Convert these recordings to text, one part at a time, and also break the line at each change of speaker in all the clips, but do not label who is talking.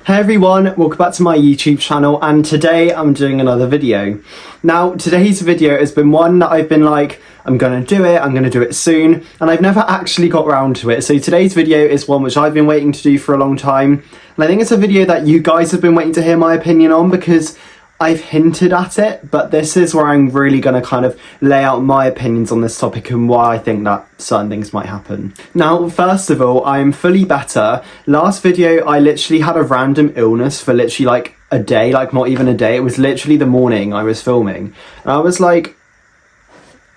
Hey everyone, welcome back to my YouTube channel, and today I'm doing another video. Now, today's video has been one that I've been like, I'm gonna do it soon, and I've never actually got around to it. So today's video is one which I've been waiting to do for a long time, and I think it's a video that you guys have been waiting to hear my opinion on because I've hinted at it, but this is where I'm really going to kind of lay out my opinions on this topic and why I think that certain things might happen. Now, first of all, I'm fully better. Last video, I literally had a random illness for literally like a day, like not even a day. It was literally the morning I was filming. And I was like,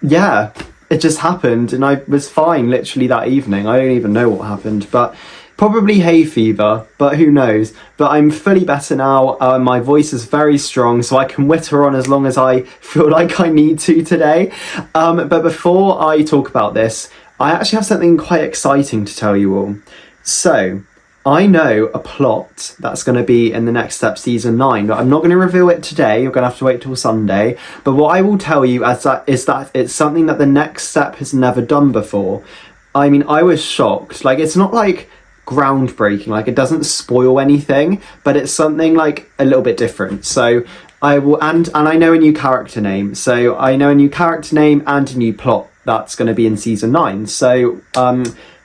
yeah, it just happened and I was fine literally that evening. I don't even know what happened, but probably hay fever, but who knows. But I'm fully better now. My voice is very strong, so I can witter on as long as I feel like I need to today. But before I talk about this, I actually have something quite exciting to tell you all. So, I know a plot that's going to be in the Next Step Season 9. I'm not going to reveal it today, you're going to have to wait till Sunday. But what I will tell you is that it's something that the Next Step has never done before. I mean, I was shocked. Like, it's not like groundbreaking, like it doesn't spoil anything, but it's something like a little bit different. So I will, and I know a new character name, so I know a new character name and a new plot that's going to be in season 9. So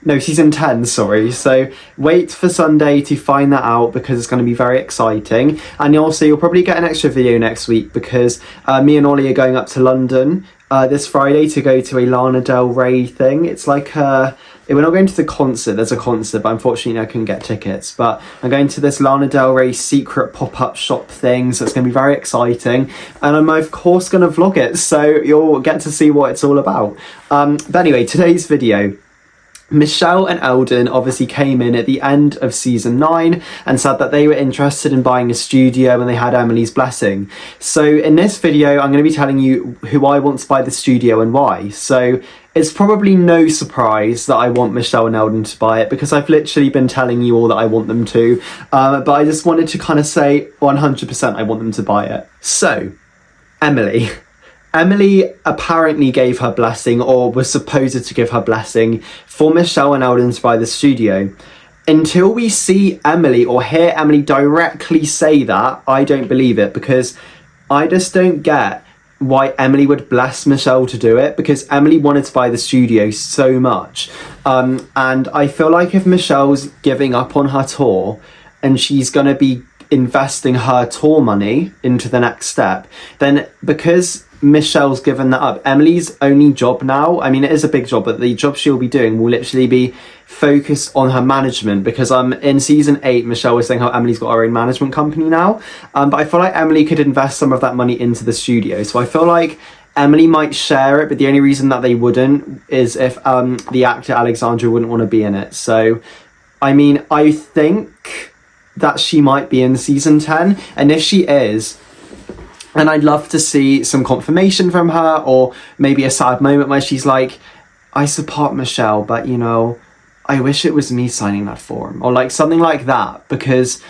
no, season 10, sorry. So wait for Sunday to find that out because it's going to be very exciting. And also you'll probably get an extra video next week because me and Ollie are going up to London this Friday to go to a Lana Del Rey thing. It's like we're not going to the concert, there's a concert, but unfortunately I couldn't get tickets. But I'm going to this Lana Del Rey secret pop-up shop thing, so it's going to be very exciting. And I'm of course going to vlog it, so you'll get to see what it's all about. But anyway, today's video. Michelle and Eldon obviously came in at the end of season 9 and said that they were interested in buying a studio and they had Emily's blessing. So in this video, I'm going to be telling you who I want to buy the studio and why. So it's probably no surprise that I want Michelle and Eldon to buy it because I've literally been telling you all that I want them to. But I just wanted to kind of say 100% I want them to buy it. So, Emily apparently gave her blessing, or was supposed to give her blessing, for Michelle and Eldon to buy the studio. Until we see Emily or hear Emily directly say that, I don't believe it, because I just don't get why Emily would bless Michelle to do it, because Emily wanted to buy the studio so much. And I feel like if Michelle's giving up on her tour and she's going to be investing her tour money into the Next Step, then because Michelle's given that up, Emily's only job now, I mean it is a big job, but the job she'll be doing will literally be focused on her management, because in season 8 Michelle was saying how Emily's got her own management company now, but I feel like Emily could invest some of that money into the studio. So I feel like Emily might share it, but the only reason that they wouldn't is if the actor Alexandra wouldn't want to be in it. So I mean, I think that she might be in season 10, and if she is, and I'd love to see some confirmation from her, or maybe a sad moment where she's like, I support Michelle, but you know, I wish it was me signing that form, or like something like that, because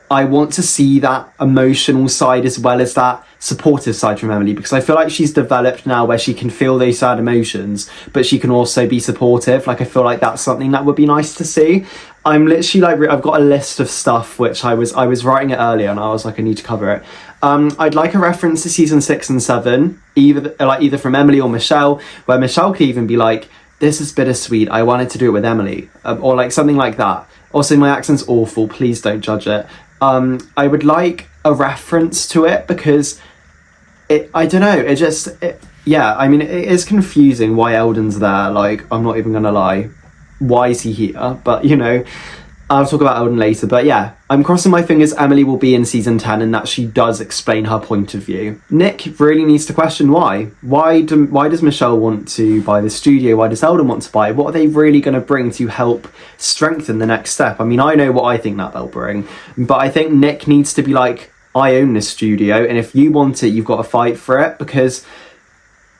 I want to see that emotional side as well as that supportive side from Emily, because I feel like she's developed now where she can feel those sad emotions, but she can also be supportive. Like I feel like that's something that would be nice to see. I'm literally like, I've got a list of stuff which I was writing it earlier and I was like, I need to cover it. I'd like a reference to season 6 and 7, either from Emily or Michelle, where Michelle could even be like, this is bittersweet, I wanted to do it with Emily, or like something like that. Also, my accent's awful, please don't judge it. I would like a reference to it, because I don't know, yeah, I mean, it is confusing why Eldon's there, like, I'm not even gonna lie. Why is he here? But, you know, I'll talk about Eldon later. But yeah, I'm crossing my fingers Emily will be in season 10 and that she does explain her point of view. Nick really needs to question why. Why does Michelle want to buy the studio? Why does Eldon want to buy it? What are they really going to bring to help strengthen the Next Step? I mean, I know what I think that they'll bring, but I think Nick needs to be like, I own this studio, and if you want it, you've got to fight for it, because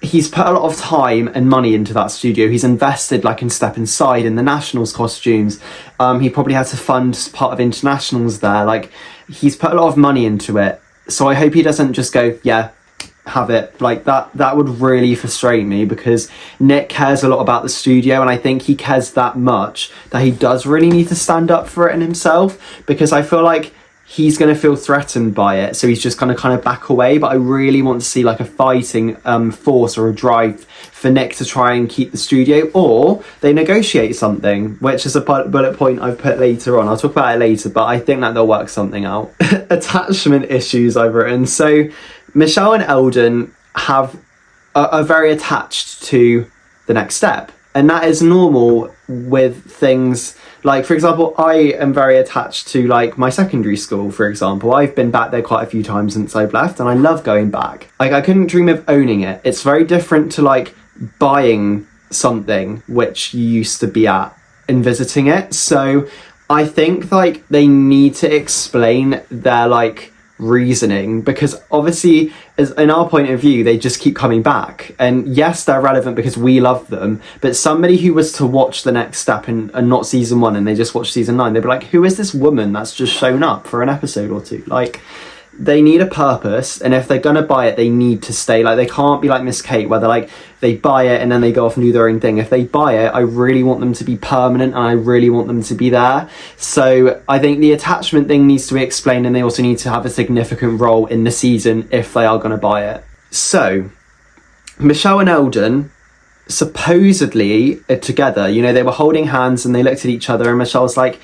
he's put a lot of time and money into that studio. He's invested like in Step Inside, in the Nationals costumes. He probably had to fund part of internationals there. Like, he's put a lot of money into it. So I hope he doesn't just go, yeah, have it. Like that would really frustrate me, because Nick cares a lot about the studio, and I think he cares that much that he does really need to stand up for it in himself, because I feel like he's going to feel threatened by it, so he's just going to kind of back away. But I really want to see like a fighting force or a drive for Nick to try and keep the studio, or they negotiate something, which is a bullet point I've put later on. I'll talk about it later, but I think that they'll work something out. Attachment issues I've written. So Michelle and Eldon are very attached to the next step, and that is normal with things. Like, for example, I am very attached to, like, my secondary school, for example. I've been back there quite a few times since I've left, and I love going back. Like, I couldn't dream of owning it. It's very different to, like, buying something which you used to be at and visiting it. So I think, like, they need to explain their, like, reasoning, because obviously, as in our point of view, they just keep coming back, and yes, they're relevant because we love them, but somebody who was to watch the next step and not season 1 and they just watched season 9, they'd be like, who is this woman that's just shown up for an episode or two? Like, they need a purpose, and if they're gonna buy it, they need to stay. Like, they can't be like Miss Kate, where they're like, they buy it and then they go off and do their own thing. If they buy it, I really want them to be permanent, and I really want them to be there. So I think the attachment thing needs to be explained, and they also need to have a significant role in the season if they are going to buy it. So Michelle and Eldon supposedly are together. You know, they were holding hands and they looked at each other, and Michelle was like,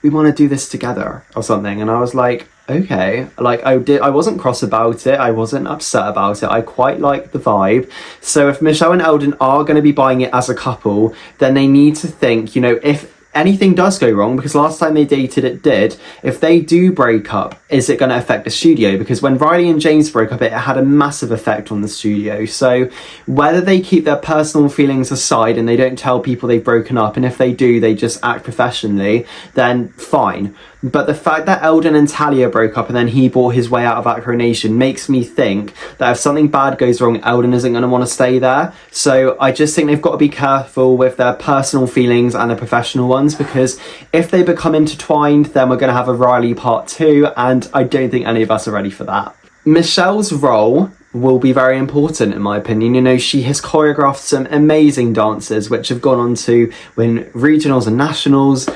we want to do this together or something. And I was like, okay. Like, I wasn't cross about it, I wasn't upset about it, I quite like the vibe. So if Michelle and Eldon are going to be buying it as a couple, then they need to think, you know, if anything does go wrong, because last time they dated it did, if they do break up, is it going to affect the studio? Because when Riley and James broke up, it had a massive effect on the studio. So whether they keep their personal feelings aside and they don't tell people they've broken up, and if they do, they just act professionally, then fine. But the fact that Eldon and Talia broke up and then he bought his way out of that coronation makes me think that if something bad goes wrong, Eldon isn't going to want to stay there. So I just think they've got to be careful with their personal feelings and their professional ones, because if they become intertwined, then we're going to have a Riley part 2, and I don't think any of us are ready for that. Michelle's role will be very important, in my opinion. You know, she has choreographed some amazing dancers which have gone on to win regionals and nationals.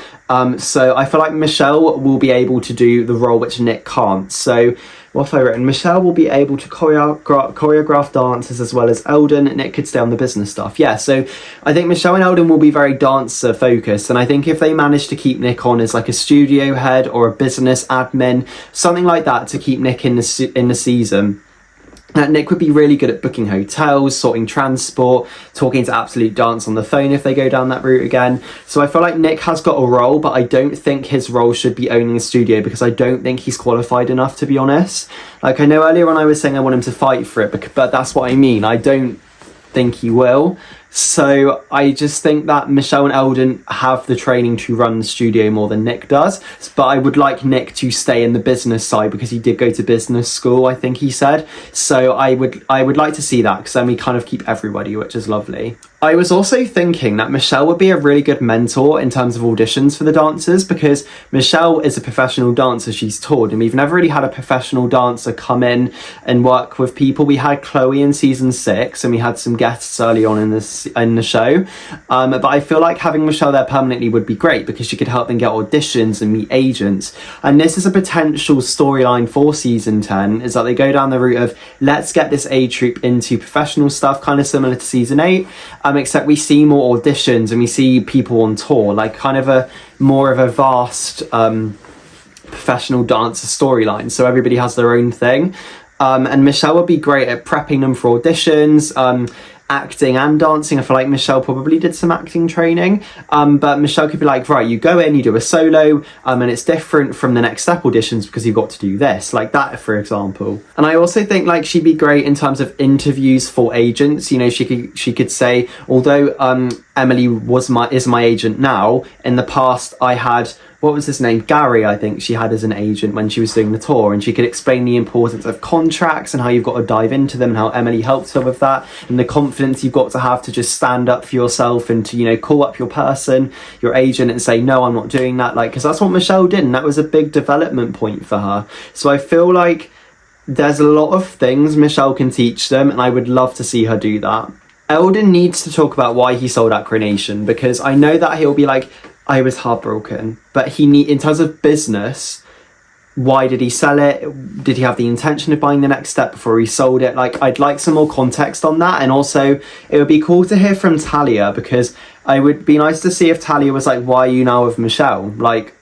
So I feel like Michelle will be able to do the role which Nick can't. So what have I written? Michelle will be able to choreograph dances as well as Eldon. Nick could stay on the business stuff. Yeah, so I think Michelle and Eldon will be very dancer focused, and I think if they manage to keep Nick on as like a studio head or a business admin, something like that, to keep Nick in the season, Nick would be really good at booking hotels, sorting transport, talking to Absolute Dance on the phone if they go down that route again. So I feel like Nick has got a role, but I don't think his role should be owning a studio, because I don't think he's qualified enough, to be honest. Like, I know earlier on I was saying I want him to fight for it, but that's what I mean. I don't think he will. So I just think that Michelle and Eldon have the training to run the studio more than Nick does. But I would like Nick to stay in the business side, because he did go to business school, I think he said. So I would like to see that, because then we kind of keep everybody, which is lovely. I was also thinking that Michelle would be a really good mentor in terms of auditions for the dancers, because Michelle is a professional dancer, she's toured, and we've never really had a professional dancer come in and work with people. We had Chloe in season 6, and we had some guests early on in the show, but I feel like having Michelle there permanently would be great, because she could help them get auditions and meet agents. And this is a potential storyline for season 10, is that they go down the route of, let's get this age troupe into professional stuff, kind of similar to season 8, except we see more auditions and we see people on tour, like kind of a more of a vast professional dancer storyline, so everybody has their own thing. And Michelle would be great at prepping them for auditions, acting and dancing. I feel like Michelle probably did some acting training, but Michelle could be like, right, you go in, you do a solo, and it's different from the next step auditions because you've got to do this, like that, for example. And I also think like she'd be great in terms of interviews for agents. You know, she could say, although Emily is my agent now, in the past I had, what was his name? Gary, I think she had as an agent when she was doing the tour, and she could explain the importance of contracts and how you've got to dive into them, and how Emily helped her with that, and the confidence you've got to have to just stand up for yourself and to, you know, call up your person, your agent, and say, no, I'm not doing that, like, because that's what Michelle did, and that was a big development point for her. So I feel like there's a lot of things Michelle can teach them, and I would love to see her do that. Eldon needs to talk about why he sold out Coronation, because I know that he'll be like, I was heartbroken, but in terms of business, why did he sell it? Did he have the intention of buying the next step before he sold it? Like, I'd like some more context on that. And also, it would be cool to hear from Talia, because I would be nice to see if Talia was like, why are you now with Michelle? Like,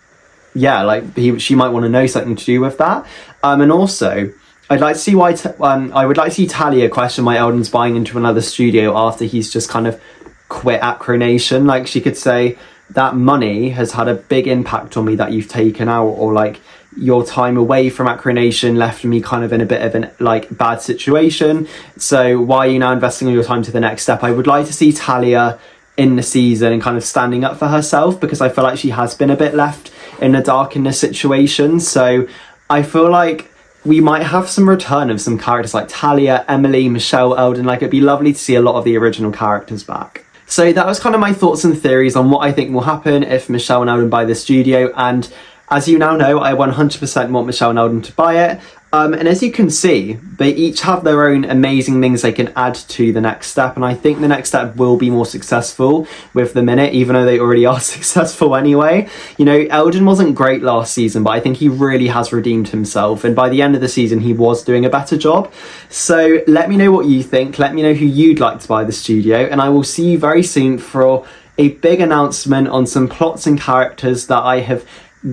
yeah, like she might want to know something to do with that. And also, I'd like to see why. I would like to see Talia question why Eldon's buying into another studio after he's just kind of quit Acronation. Like, she could say that money has had a big impact on me that you've taken out, or like your time away from Acronation left me kind of in a bit of an like bad situation. So why are you now investing all your time to the next step? I would like to see Talia in the season and kind of standing up for herself, because I feel like she has been a bit left in the dark in this situation. So I feel like we might have some return of some characters like Talia, Emily, Michelle, Eldon. Like, it'd be lovely to see a lot of the original characters back. So that was kind of my thoughts and theories on what I think will happen if Michelle and Eldon buy the studio. And as you now know, I 100% want Michelle and Eldon to buy it. And as you can see, they each have their own amazing things they can add to the next step. And I think the next step will be more successful with the minute, even though they already are successful anyway. You know, Eldon wasn't great last season, but I think he really has redeemed himself. And by the end of the season, he was doing a better job. So let me know what you think. Let me know who you'd like to buy the studio. And I will see you very soon for a big announcement on some plots and characters that I have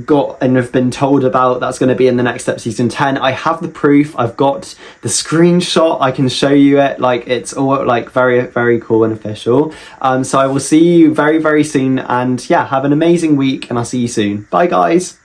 got and have been told about that's going to be in the next step season 10. I have the proof, I've got the screenshot, I can show you it. Like, it's all like very, very cool and official. So I will see you very, very soon, and yeah, have an amazing week, and I'll see you soon. Bye guys.